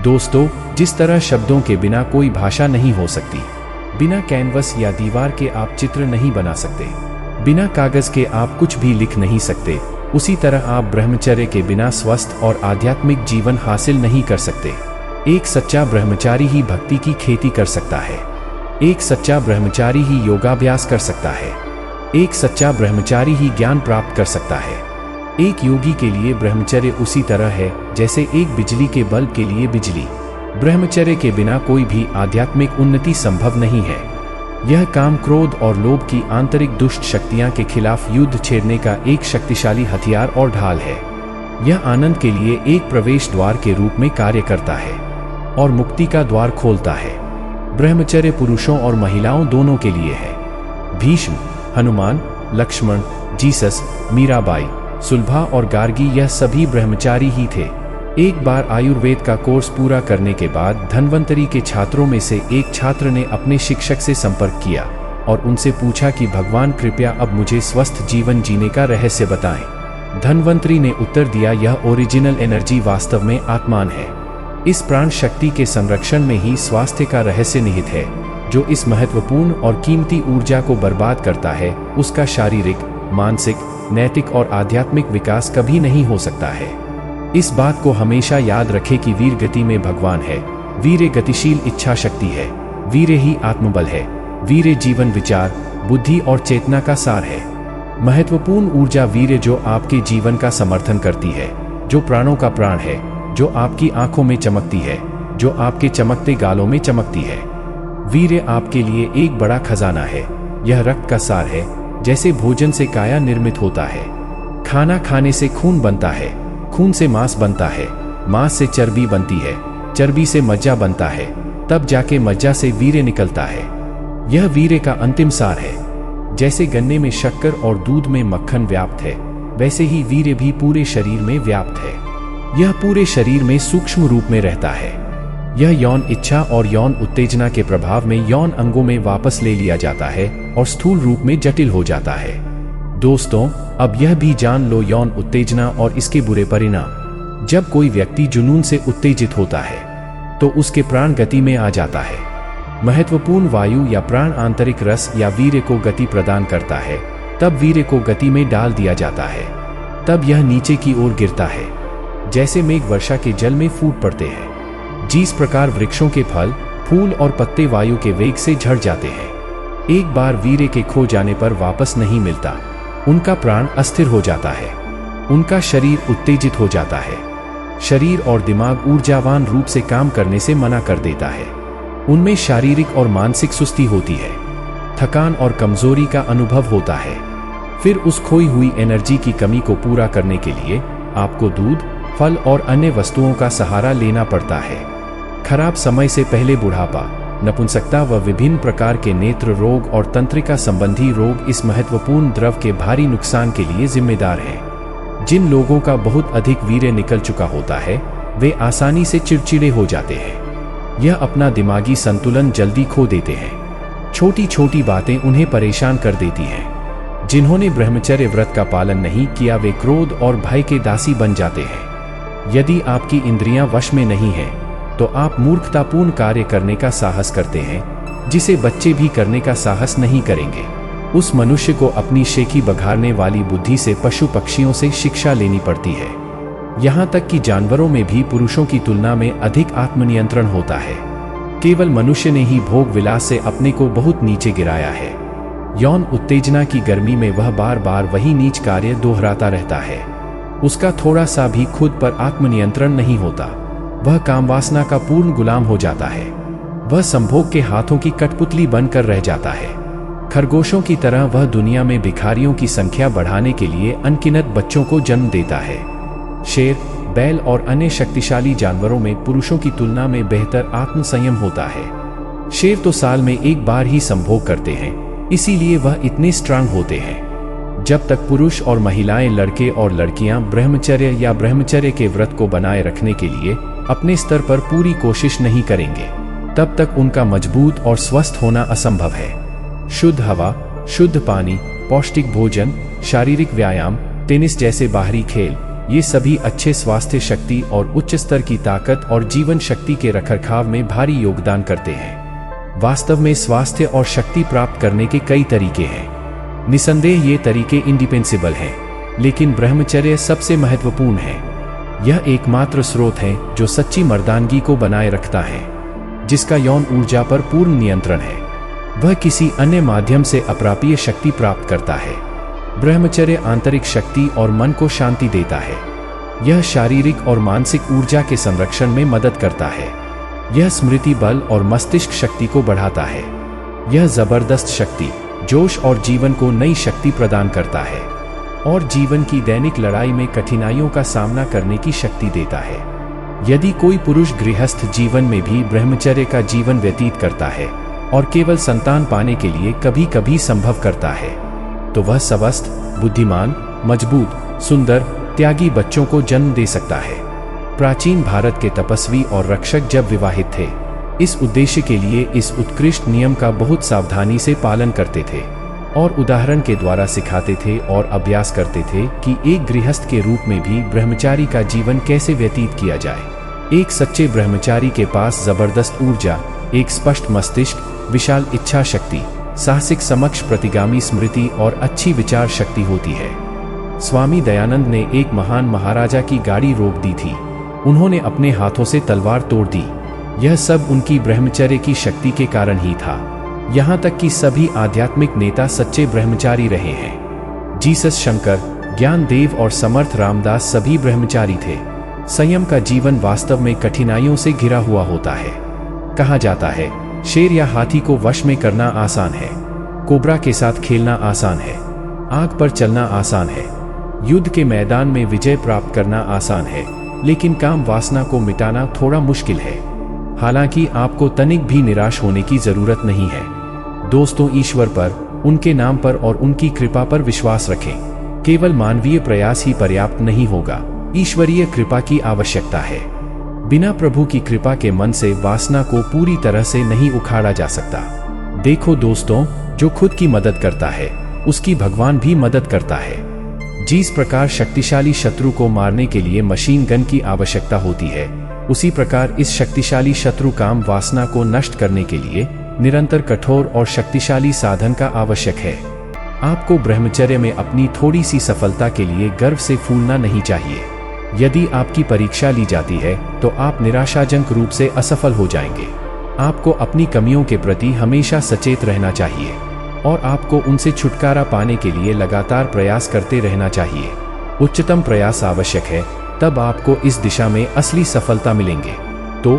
दोस्तों, जिस तरह शब्दों के बिना कोई भाषा नहीं हो सकती, बिना कैनवस या दीवार के आप चित्र नहीं बना सकते, बिना कागज के आप कुछ भी लिख नहीं सकते, उसी तरह आप ब्रह्मचर्य के बिना स्वस्थ और आध्यात्मिक जीवन हासिल नहीं कर सकते। एक सच्चा ब्रह्मचारी ही भक्ति की खेती कर सकता है। एक सच्चा ब्रह्मचारी ही योगाभ्यास कर सकता है। एक सच्चा ब्रह्मचारी ही ज्ञान प्राप्त कर सकता है। एक योगी के लिए ब्रह्मचर्य उसी तरह है जैसे एक बिजली के बल्ब के लिए बिजली। ब्रह्मचर्य के बिना कोई भी आध्यात्मिक उन्नति संभव नहीं है। यह काम, क्रोध और लोभ की आंतरिक दुष्ट शक्तियां के खिलाफ युद्ध छेड़ने का एक शक्तिशाली हथियार और ढाल है। यह आनंद के लिए एक प्रवेश द्वार के रूप में कार्य करता है और मुक्ति का द्वार खोलता है। ब्रह्मचर्य पुरुषों और महिलाओं दोनों के लिए है। भीष्म, हनुमान, लक्ष्मण, जीसस, मीराबाई, सुलभा और गार्गी यह सभी ब्रह्मचारी ही थे। एक बार आयुर्वेद का कोर्स पूरा करने के बाद धन्वंतरी के छात्रों में से एक छात्र ने अपने शिक्षक से संपर्क किया और उनसे पूछा कि भगवान कृपया अब मुझे स्वस्थ जीवन जीने का रहस्य बताएं। धन्वंतरी ने उत्तर दिया, यह ओरिजिनल एनर्जी वास्तव में आत्मान है। इस प्राण शक्ति के संरक्षण में ही स्वास्थ्य का रहस्य निहित है। जो इस महत्वपूर्ण और कीमती ऊर्जा को बर्बाद करता है, उसका शारीरिक, मानसिक, नैतिक और आध्यात्मिक विकास कभी नहीं हो सकता है। इस बात को हमेशा याद रखें कि वीर गति में भगवान है। वीर्य गतिशील इच्छा शक्ति है। वीर्य ही आत्मबल है। वीर्य जीवन, विचार, बुद्धि और चेतना का सार है। महत्वपूर्ण ऊर्जा वीर्य जो आपके जीवन का समर्थन करती है, जो प्राणों का प्राण है, जो आपकी आंखों में चमकती है, जो आपके चमकते गालों में चमकती है। वीर्य आपके लिए एक बड़ा खजाना है। यह रक्त का सार है। जैसे भोजन से काया निर्मित होता है, खाना खाने से खून बनता है, खून से मांस बनता है, मांस से चर्बी बनती है, चर्बी से मज्जा बनता है, तब जाके मज्जा से वीर्य निकलता है। यह वीर्य का अंतिम सार है। जैसे गन्ने में शक्कर और दूध में मक्खन व्याप्त है, वैसे ही वीर्य भी पूरे शरीर में व्याप्त है। यह पूरे शरीर में सूक्ष्म रूप में रहता है। यह यौन इच्छा और यौन उत्तेजना के प्रभाव में यौन अंगों में वापस ले लिया जाता है और स्थूल रूप में जटिल हो जाता है। दोस्तों, अब यह भी जान लो, यौन उत्तेजना और इसके बुरे परिणाम। जब कोई व्यक्ति जुनून से उत्तेजित होता है तो उसके प्राण गति में आ जाता है। महत्वपूर्ण वायु या प्राण आंतरिक रस या वीर्य को गति प्रदान करता है। तब वीर्य को गति में डाल दिया जाता है। तब यह नीचे की ओर गिरता है, जैसे मेघ वर्षा के जल में फूट पड़ते हैं। जिस प्रकार वृक्षों के फल, फूल और पत्ते वायु के वेग से झड़ जाते हैं, एक बार वीर्य के खो जाने पर वापस नहीं मिलता। उनका प्राण अस्थिर हो जाता है। उनका शरीर उत्तेजित हो जाता है। शरीर और दिमाग ऊर्जावान रूप से काम करने से मना कर देता है। उनमें शारीरिक और मानसिक सुस्ती होती है। थकान और कमजोरी का अनुभव होता है। फिर उस खोई हुई एनर्जी की कमी को पूरा करने के लिए आपको दूध, फल और अन्य वस्तुओं का सहारा लेना पड़ता है। खराब समय से पहले बुढ़ापा, नपुंसकता व विभिन्न प्रकार के नेत्र रोग और तंत्रिका संबंधी रोग इस महत्वपूर्ण द्रव के भारी नुकसान के लिए जिम्मेदार हैं। जिन लोगों का बहुत अधिक वीर्य निकल चुका होता है, वे आसानी से चिड़चिड़े हो जाते हैं। यह अपना दिमागी संतुलन जल्दी खो देते हैं। छोटी छोटी बातें उन्हें परेशान कर देती हैं। जिन्होंने ब्रह्मचर्य व्रत का पालन नहीं किया, वे क्रोध और भय के दासी बन जाते हैं। यदि आपकी इंद्रियां वश में नहीं हैं, तो आप मूर्खतापूर्ण कार्य करने का साहस करते हैं, जिसे बच्चे भी करने का साहस नहीं करेंगे। उस मनुष्य को अपनी शेखी बघारने वाली बुद्धि से पशु पक्षियों से शिक्षा लेनी पड़ती है। यहाँ तक कि जानवरों में भी पुरुषों की तुलना में अधिक आत्मनियंत्रण होता है। केवल मनुष्य ने ही भोग विलास से अपने को बहुत नीचे गिराया है। यौन उत्तेजना की गर्मी में वह बार बार वही नीच कार्य दोहराता रहता है। उसका थोड़ा सा भी खुद पर आत्मनियंत्रण नहीं होता। वह कामवासना का पूर्ण गुलाम हो जाता है। वह संभोग के हाथों की कठपुतली बनकर रह जाता है। खरगोशों की तरह वह दुनिया में भिखारियों की संख्या बढ़ाने के लिए अनगिनत बच्चों को जन्म देता है। शेर, बैल और अन्य शक्तिशाली जानवरों में पुरुषों की तुलना में बेहतर आत्मसंयम होता है। शेर तो साल में एक बार ही संभोग करते हैं, इसीलिए वह इतने स्ट्रांग होते हैं। जब तक पुरुष और महिलाएं, लड़के और लड़कियां ब्रह्मचर्य या ब्रह्मचर्य के व्रत को बनाए रखने के लिए अपने स्तर पर पूरी कोशिश नहीं करेंगे, तब तक उनका मजबूत और स्वस्थ होना असंभव है। शुद्ध हवा, शुद्ध पानी, पौष्टिक भोजन, शारीरिक व्यायाम, टेनिस जैसे बाहरी खेल, ये सभी अच्छे स्वास्थ्य, शक्ति और उच्च स्तर की ताकत और जीवन शक्ति के रखरखाव में भारी योगदान करते हैं। वास्तव में स्वास्थ्य और शक्ति प्राप्त करने के कई तरीके हैं। निसंदेह ये तरीके इंडिस्पेंसेबल हैं, लेकिन ब्रह्मचर्य सबसे महत्वपूर्ण है। यह एकमात्र स्रोत है जो सच्ची मर्दानगी को बनाए रखता है, जिसका यौन ऊर्जा पर पूर्ण नियंत्रण है। वह किसी अन्य माध्यम से अप्राप्य शक्ति प्राप्त करता है। ब्रह्मचर्य आंतरिक शक्ति और मन को शांति देता है। यह शारीरिक और मानसिक ऊर्जा के संरक्षण में मदद करता है। यह स्मृति बल और मस्तिष्क शक्ति को बढ़ाता है। यह जबरदस्त शक्ति, जोश और जीवन को नई शक्ति प्रदान करता है और जीवन की दैनिक लड़ाई में कठिनाइयों का सामना करने की शक्ति देता है। यदि कोई पुरुष गृहस्थ जीवन में भी ब्रह्मचर्य का जीवन व्यतीत करता है और केवल संतान पाने के लिए कभी कभी संभव करता है, तो वह स्वस्थ, बुद्धिमान, मजबूत, सुंदर, त्यागी बच्चों को जन्म दे सकता है। प्राचीन भारत के तपस्वी और रक्षक जब विवाहित थे, इस उद्देश्य के लिए इस उत्कृष्ट नियम का बहुत सावधानी से पालन करते थे और उदाहरण के द्वारा सिखाते थे और अभ्यास करते थे कि एक गृहस्थ के रूप में भी ब्रह्मचारी का जीवन कैसे व्यतीत किया जाए। एक सच्चे ब्रह्मचारी के पास जबरदस्त ऊर्जा, एक स्पष्ट मस्तिष्क, विशाल इच्छा शक्ति, साहसिक समक्ष प्रतिगामी स्मृति और अच्छी विचार शक्ति होती है। स्वामी दयानंद ने एक महान महाराजा की गाड़ी रोक दी थी। उन्होंने अपने हाथों से तलवार तोड़ दी। यह सब उनकी ब्रह्मचर्य की शक्ति के कारण ही था। यहाँ तक कि सभी आध्यात्मिक नेता सच्चे ब्रह्मचारी रहे हैं। जीसस, शंकर, ज्ञान देव और समर्थ रामदास सभी ब्रह्मचारी थे। संयम का जीवन वास्तव में कठिनाइयों से घिरा हुआ होता है। कहा जाता है, शेर या हाथी को वश में करना आसान है, कोबरा के साथ खेलना आसान है, आग पर चलना आसान है, युद्ध के मैदान में विजय प्राप्त करना आसान है, लेकिन काम वासना को मिटाना थोड़ा मुश्किल है। हालांकि आपको तनिक भी निराश होने की जरूरत नहीं है। दोस्तों, ईश्वर पर, उनके नाम पर और उनकी कृपा पर विश्वास रखें। केवल मानवीय प्रयास ही पर्याप्त नहीं होगा, ईश्वरीय कृपा की आवश्यकता है। बिना प्रभु की कृपा के मन से वासना को पूरी तरह से नहीं उखाड़ा जा सकता। देखो दोस्तों, जो खुद की मदद करता है, उसकी भगवान भी मदद करता है। जिस प्रकार शक्तिशाली शत्रु को मारने के लिए मशीन गन की आवश्यकता होती है, उसी प्रकार इस शक्तिशाली शत्रु काम वासना को नष्ट करने के लिए निरंतर कठोर और शक्तिशाली साधन का आवश्यक है। आपको ब्रह्मचर्य में अपनी थोड़ी सी सफलता के लिए गर्व से फूलना नहीं चाहिए। यदि आपकी परीक्षा ली जाती है तो आप निराशाजनक रूप से असफल हो जाएंगे। आपको अपनी कमियों के प्रति हमेशा सचेत रहना चाहिए और आपको उनसे छुटकारा पाने के लिए लगातार प्रयास करते रहना चाहिए। उच्चतम प्रयास आवश्यक है, तब आपको इस दिशा में असली सफलता मिलेंगे। तो